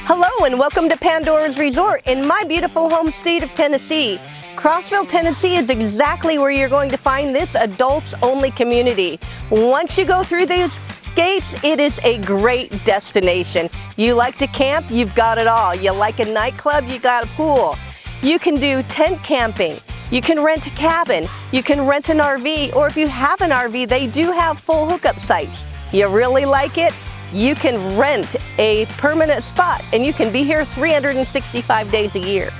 Hello and welcome to Pandora's Resort in my beautiful home state of Tennessee. Crossville, Tennessee is exactly where you're going to find this adults-only community. Once you go through these gates, it is a great destination. You like to camp, you've got it all. You like a nightclub, you got a pool. You can do tent camping. You can rent a cabin. You can rent an RV, or if you have an RV, they do have full hookup sites. You really like it? You can rent a permanent spot and you can be here 365 days a year.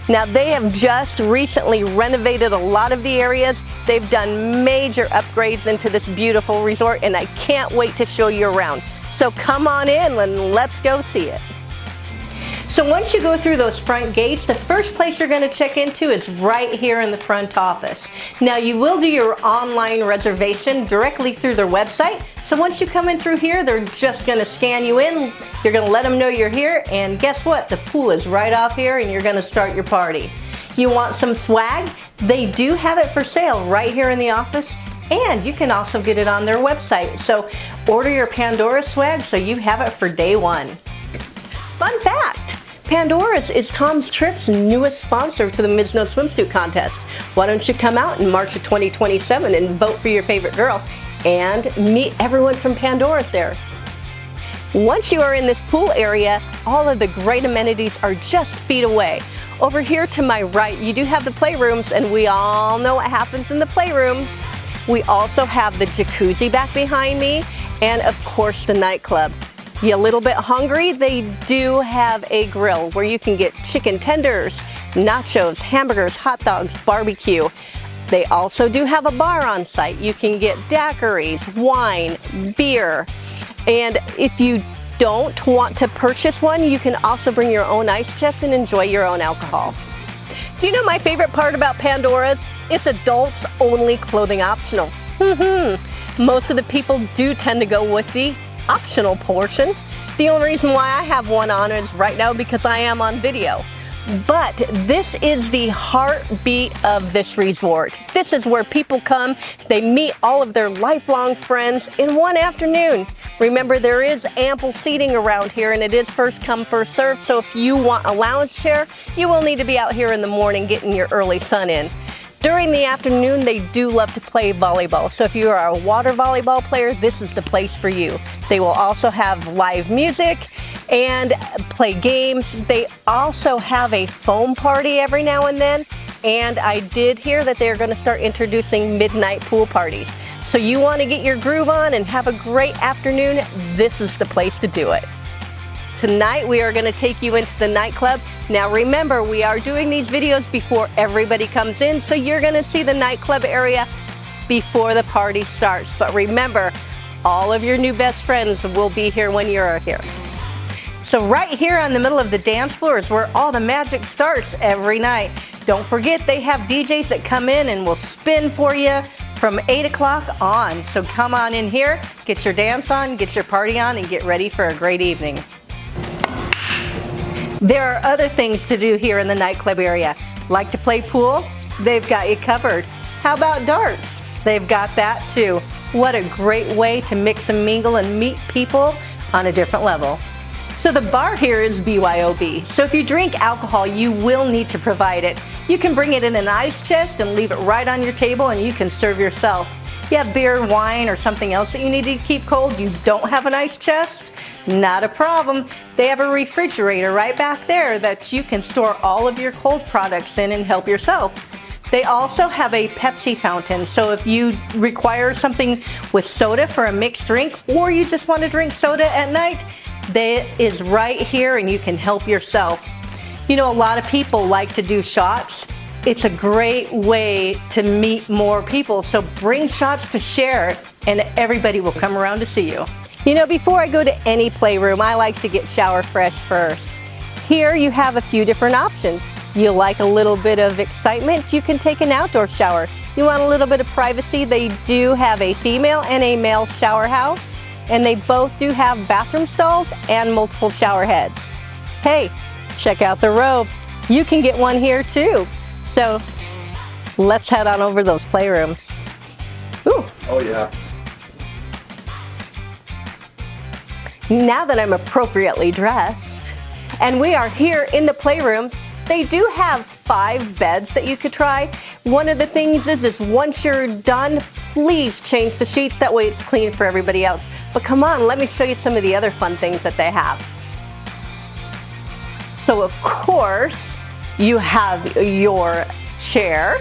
Now they have just recently renovated a lot of the areas. They've done major upgrades into this beautiful resort and I can't wait to show you around. So come on in and let's go see it. So once you go through those front gates, the first place you're going to check into is right here in the front office. Now you will do your online reservation directly through their website. So once you come in through here, they're just going to scan you in. You're going to let them know you're here, and guess what? The pool is right off here and you're going to start your party. You want some swag? They do have it for sale right here in the office, and you can also get it on their website. So order your Pandora swag so you have it for day one. Fun fact, Pandora's is Tom's Trip's newest sponsor to the Ms. No Swimsuit Contest. Why don't you come out in March of 2027 and vote for your favorite girl and meet everyone from Pandora's there. Once you are in this pool area, all of the great amenities are just feet away. Over here to my right, you do have the playrooms, and we all know what happens in the playrooms. We also have the jacuzzi back behind me, and of course the nightclub. You a little bit hungry? They do have a grill where you can get chicken tenders, nachos, hamburgers, hot dogs, barbecue. They also do have a bar on site. You can get daiquiris, wine, beer. And if you don't want to purchase one, you can also bring your own ice chest and enjoy your own alcohol. Do you know my favorite part about Pandora's? It's adults only clothing optional. Most of the people do tend to go with the optional portion. The only reason why I have one on is right now because I am on video. But this is the heartbeat of this resort. This is where people come, they meet all of their lifelong friends in one afternoon. Remember, there is ample seating around here and it is first come, first served. So if you want a lounge chair, you will need to be out here in the morning getting your early sun in. During the afternoon, they do love to play volleyball. So if you are a water volleyball player, this is the place for you. They will also have live music and play games. They also have a foam party every now and then. And I did hear that they're going to start introducing midnight pool parties. So you want to get your groove on and have a great afternoon, this is the place to do it. Tonight we are going to take you into the nightclub. Now remember, we are doing these videos before everybody comes in, so you're going to see the nightclub area before the party starts. But remember, all of your new best friends will be here when you're here. So right here on the middle of the dance floor is where all the magic starts every night. Don't forget, they have DJs that come in and will spin for you from 8 o'clock on. So come on in here, get your dance on, get your party on, and get ready for a great evening. There are other things to do here in the nightclub area. Like to play pool? They've got you covered. How about darts? They've got that too. What a great way to mix and mingle and meet people on a different level. So the bar here is BYOB. So if you drink alcohol, you will need to provide it. You can bring it in an ice chest and leave it right on your table and you can serve yourself. You have beer, wine, or something else that you need to keep cold, you don't have an ice chest? Not a problem. They have a refrigerator right back there that you can store all of your cold products in and help yourself. They also have a Pepsi fountain, so if you require something with soda for a mixed drink, or you just want to drink soda at night, that is right here and you can help yourself. You know, a lot of people like to do shots. It's a great way to meet more people, so bring shots to share and everybody will come around to see you. You know, before I go to any playroom, I like to get shower fresh first. Here you have a few different options. You like a little bit of excitement, you can take an outdoor shower. You want a little bit of privacy, they do have a female and a male shower house, and they both do have bathroom stalls and multiple shower heads. Hey, check out the robe. You can get one here too. So let's head on over to those playrooms. Ooh. Oh yeah. now that I'm appropriately dressed, and we are here in the playrooms, they do have 5 beds that you could try. One of the things is once you're done, please change the sheets. That way it's clean for everybody else. But come on, let me show you some of the other fun things that they have. So of course, you have your chair.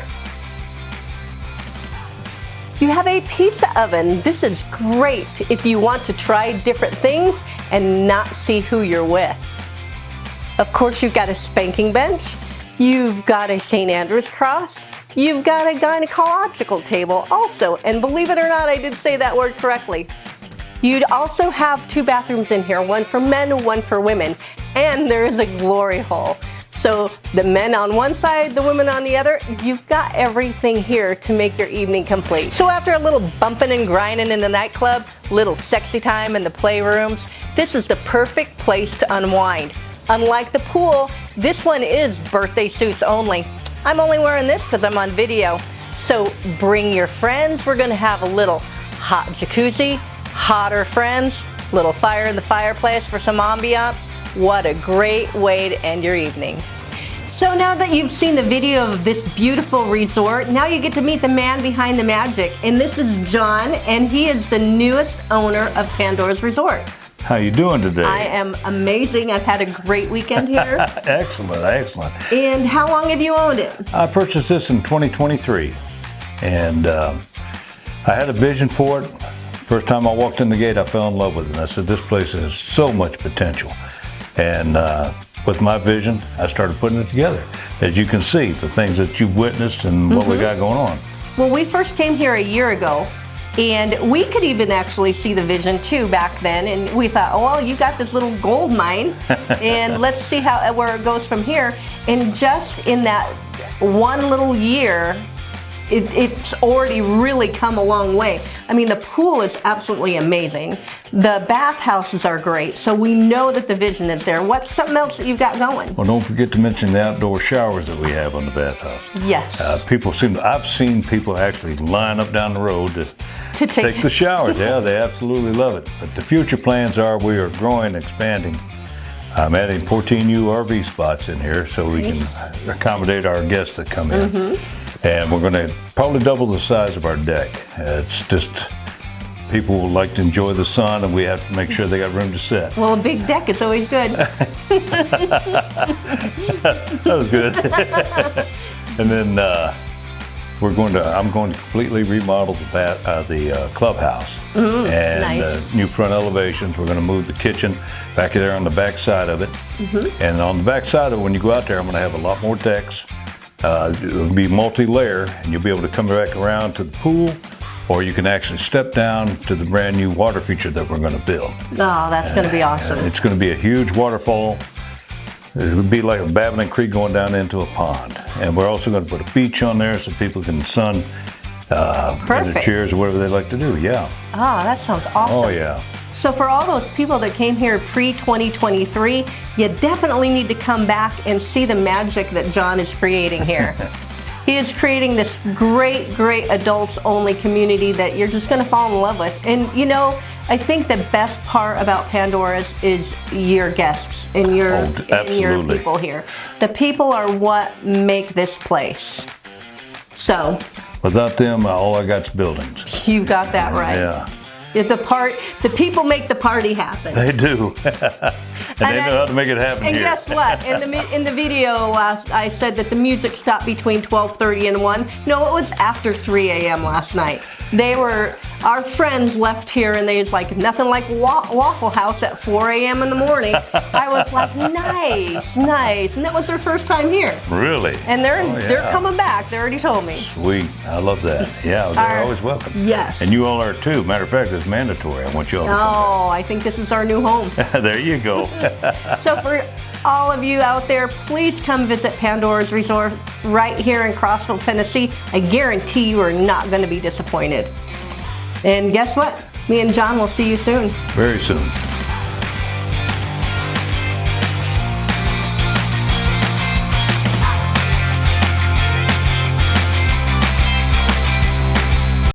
You have a pizza oven. This is great if you want to try different things and not see who you're with. Of course, you've got a spanking bench. You've got a St. Andrew's cross. You've got a gynecological table also. And believe it or not, I did say that word correctly. You'd also have 2 bathrooms in here, one for men, one for women. And there is a glory hole. So the men on one side, the women on the other, you've got everything here to make your evening complete. So after a little bumping and grinding in the nightclub, little sexy time in the playrooms, this is the perfect place to unwind. Unlike the pool, this one is birthday suits only. I'm only wearing this because I'm on video. So bring your friends. We're gonna have a little hot jacuzzi, hotter friends, little fire in the fireplace for some ambiance. What a great way to end your evening. So now that you've seen the video of this beautiful resort, now you get to meet the man behind the magic. And this is John, and he is the newest owner of Pandora's Resort. How you doing today? I am amazing. I've had a great weekend here. Excellent, excellent. And how long have you owned it? I purchased this in 2023, and I had a vision for it. First time I walked in the gate, I fell in love with it. And I said, this place has so much potential. And with my vision, I started putting it together. As you can see, the things that you've witnessed and what we got going on. Well, we first came here a year ago, and we could even actually see the vision too back then. And we thought, oh, well, you got this little gold mine, and let's see where it goes from here. And just in that one little year, it's already really come a long way. I mean, the pool is absolutely amazing. The bathhouses are great, so we know that the vision is there. What's something else that you've got going? Well, don't forget to mention the outdoor showers that we have on the bathhouse. Yes. I've seen people actually line up down the road to take the showers. Yeah, they absolutely love it. But the future plans are we are growing, expanding. I'm adding 14 new RV spots in here so we can accommodate our guests that come in. And we're going to probably double the size of our deck. It's just people like to enjoy the sun, and we have to make sure they got room to sit. Well, a big deck is always good. That was good. And then I'm going to completely remodel the clubhouse and nice. New front elevations. We're going to move the kitchen back there on the back side of it. And on the back side of it, when you go out there, I'm going to have a lot more decks. It'll be multi-layer, and you'll be able to come back around to the pool, or you can actually step down to the brand new water feature that we're going to build. Oh, that's going to be awesome. It's going to be a huge waterfall. It would be like a babbling creek going down into a pond. And we're also going to put a beach on there so people can sun in the chairs or whatever they like to do. Yeah. Oh, that sounds awesome. Oh, yeah. So for all those people that came here pre-2023, you definitely need to come back and see the magic that John is creating here. He is creating this great, great adults-only community that you're just going to fall in love with. And you know, I think the best part about Pandora's is your guests and your people here. The people are what make this place. So without them, all I got's buildings. You got that right. Yeah. The people make the party happen. They do. and they know how to make it happen and here. Guess what? In the video, I said that the music stopped between 12:30 and 1. No, it was after 3 a.m. last night. Our friends left here, and they was like, nothing like Waffle House at 4 a.m. in the morning. I was like, nice, nice. And that was their first time here. Really? And they're coming back. They already told me. Sweet. I love that. Yeah, they're always welcome. Yes. And you all are too. Matter of fact, it's mandatory. I want you all to come back. Oh, I think this is our new home. There you go. So for all of you out there, please come visit Pandora's Resort right here in Crossville, Tennessee. I guarantee you are not going to be disappointed. And guess what? Me and John will see you soon. Very soon.